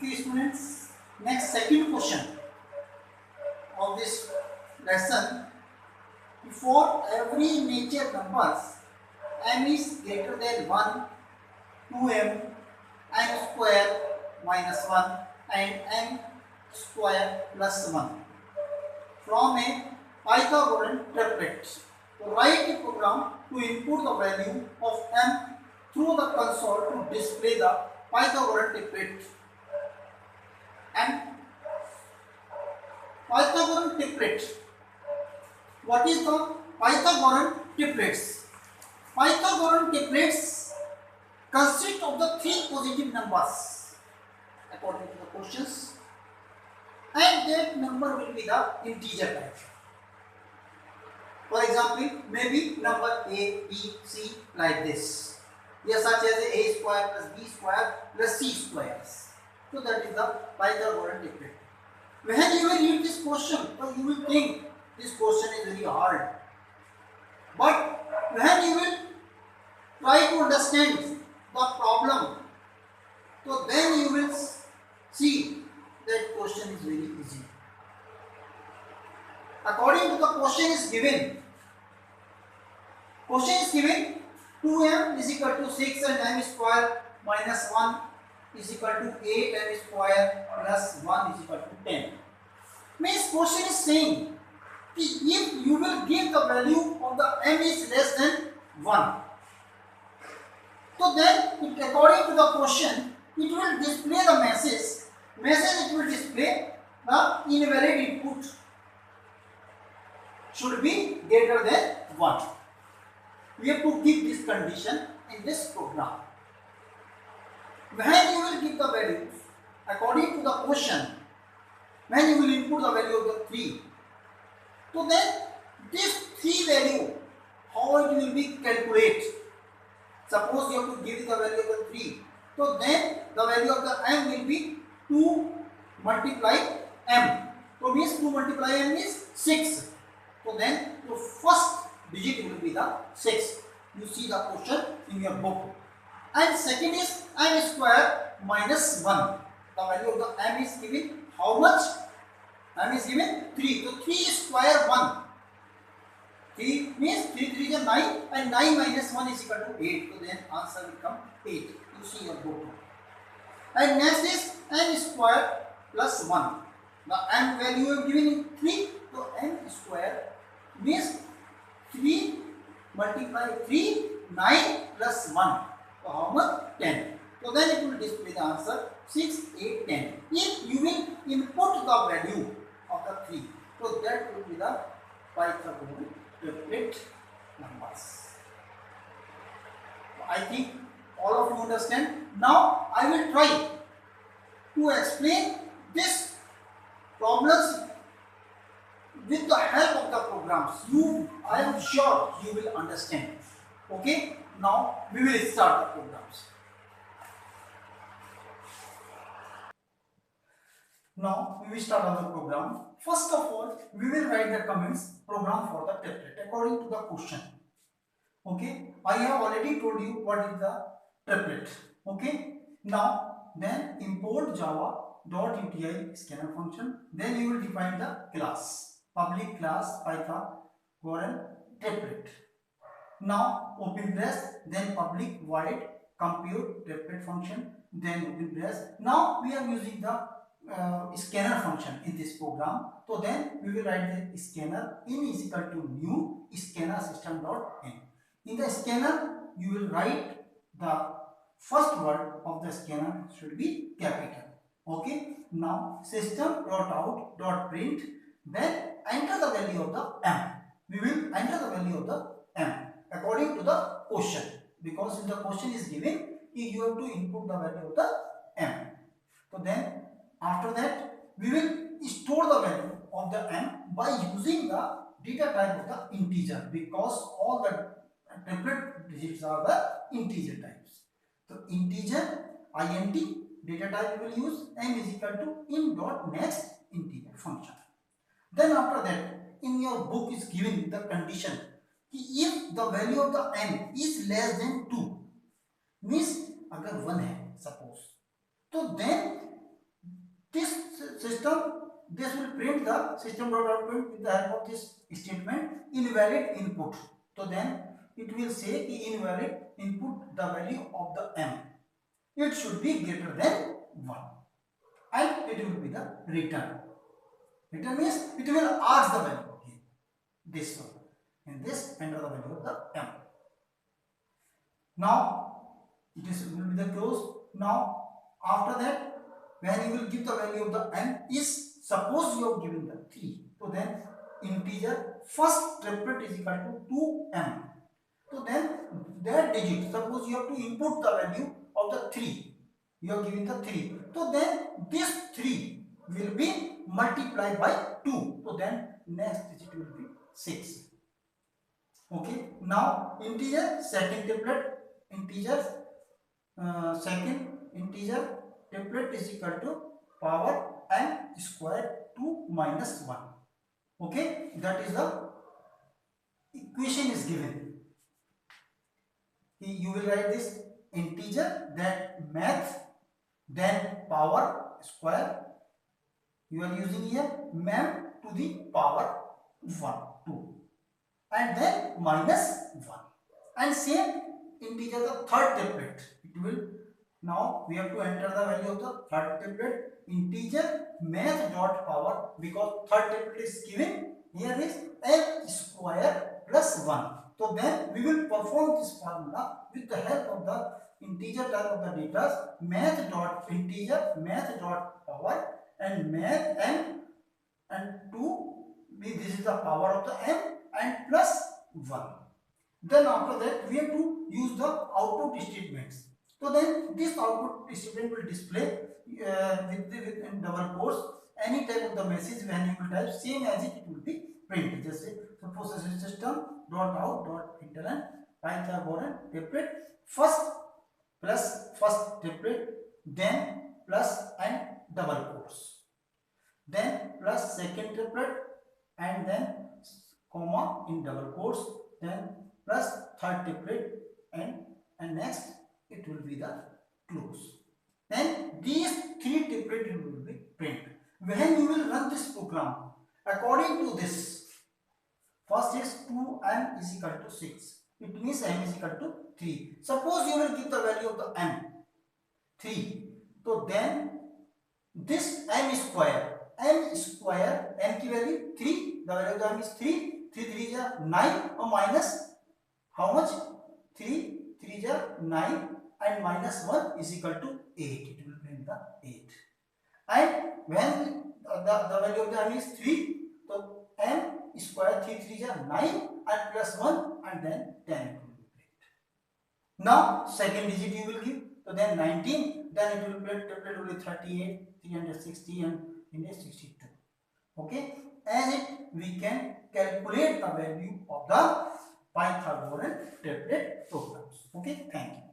Okay, students, next second question of this lesson. For every natural numbers, m is greater than 1, 2m, m square minus 1 and m square plus 1 from a Pythagorean triplet. So write a program to input the value of m through the console to display the Pythagorean triplet. And Pythagorean triplet. What is the Pythagorean triplets? Pythagorean triplets consist of the three positive numbers according to the questions, and that number will be the integer type. For example, maybe number a, b, c like this. Yes, such as a square plus b square plus c squares. So that is the Pythagorean triplet. When you will read this question, you will think this question is very hard. But when you will try to understand the problem, so then you will see that question is very easy. According to the question is given 2m is equal to 6 and m square minus 1 is equal to 8 m square plus 1 is equal to 10. Means question is saying if you will give the value of the m is less than 1, so then according to the question it will display the message it will display the invalid input should be greater than 1. We have to give this condition in this program. When you will give the values according to the question, when you will input the value of the 3, so then this 3 value, how it will be calculated? Suppose you have to give the value of the 3, so then the value of the m will be 2 multiply m. So means 2 multiply m is 6. So then the first digit will be the 6. You see the question in your book. And second is m square minus 1. The value of the m is given how much? M is given 3. So 3 square 1. 3 means 3 3 is 9 and 9 minus 1 is equal to 8. So then answer will come 8. You see your book. And next is m square plus 1. The m value is given in 3. So m square means 3 multiply 3, 9 plus 1. So how much? 10. So then it will display the answer 6, 8, 10. If you will input the value of the 3, so that will be the Pythagorean triplet numbers. I think all of you understand. Now I will try to explain this problems with the help of the programs. I am sure you will understand. Okay, now we will start the programs. Now we will start on the program. First of all, we will write the comments program for the triplet according to the question. Okay, I have already told you what is the triplet. Okay, now then import java.uti scanner function. Then you will define the class, public class Pythagorean triplet. Now open brace, then public void compute triplet function, then open brace. Now we are using the scanner function in this program. So then we will write the scanner in is equal to new scanner system.in. In the scanner you will write the first word of the scanner should be capital. Okay, now system.out.print, then enter the value of the m. We will enter the value of the m according to the question, because in the question is given you have to input the value of the m. So then after that we will store the value of the m by using the data type of the integer, because all the triplet digits are the integer types. So integer int data type we will use, m is equal to in dot next integer function. Then after that in your book is given the condition if the value of the m is less than 2, means अगर 1 है suppose, तो then system, this will print the system.out.print with the help of this statement invalid input. So then it will say invalid input the value of the m. It should be greater than 1 and it will be the return. Return means it will ask the value here. This one. And this enter the value of the m. Now this will be the close. Now after that, when you will give the value of the m is, suppose you have given the 3. So then integer first triplet is equal to 2m. So then that digit, suppose you have to input the value of the 3. You are giving the 3. So then this 3 will be multiplied by 2. So then next digit will be 6. Okay. Now integer second triplet, integer second integer triplet is equal to power m square 2 minus 1. Okay. That is the equation is given. You will write this integer, then math, then power square. You are using here mem to the power 1, 2, and then minus 1. And same integer the third triplet. It will, now we have to enter the value of the third triplet. Integer math dot power, because third triplet is given here is m square plus 1. So then we will perform this formula with the help of the integer type of the data, math dot integer math dot power and math m and 2, this is the power of the m and plus 1. Then after that we have to use the output statements. So then this output statement will display with in double quotes any type of the message when you will type, same as it will be printed. Just say suppose system dot out dot println Pythagorean triplet first plus first triplet, then plus and double quotes, then plus second triplet and then comma in double quotes, then plus third triplet and next it will be the close. Then these three triplet will be printed. When you will run this program according to this, first is 2m is equal to 6. It means m is equal to 3. Suppose you will give the value of the m 3. So then this m square m की value 3. The value of the m is 3. 3 3 is 9 or minus how much? 3 3 is 9 and minus 1 is equal to 8. It will print the 8. And when the value of the m is 3, so m square 3 3 is 9 and plus 1 and then 10 it will be print. Now second digit you will give, so then 19, then it will print triplet will be 38, 360 and 62. Okay, as it we can calculate the value of the Pythagorean triplet programs. Okay, thank you.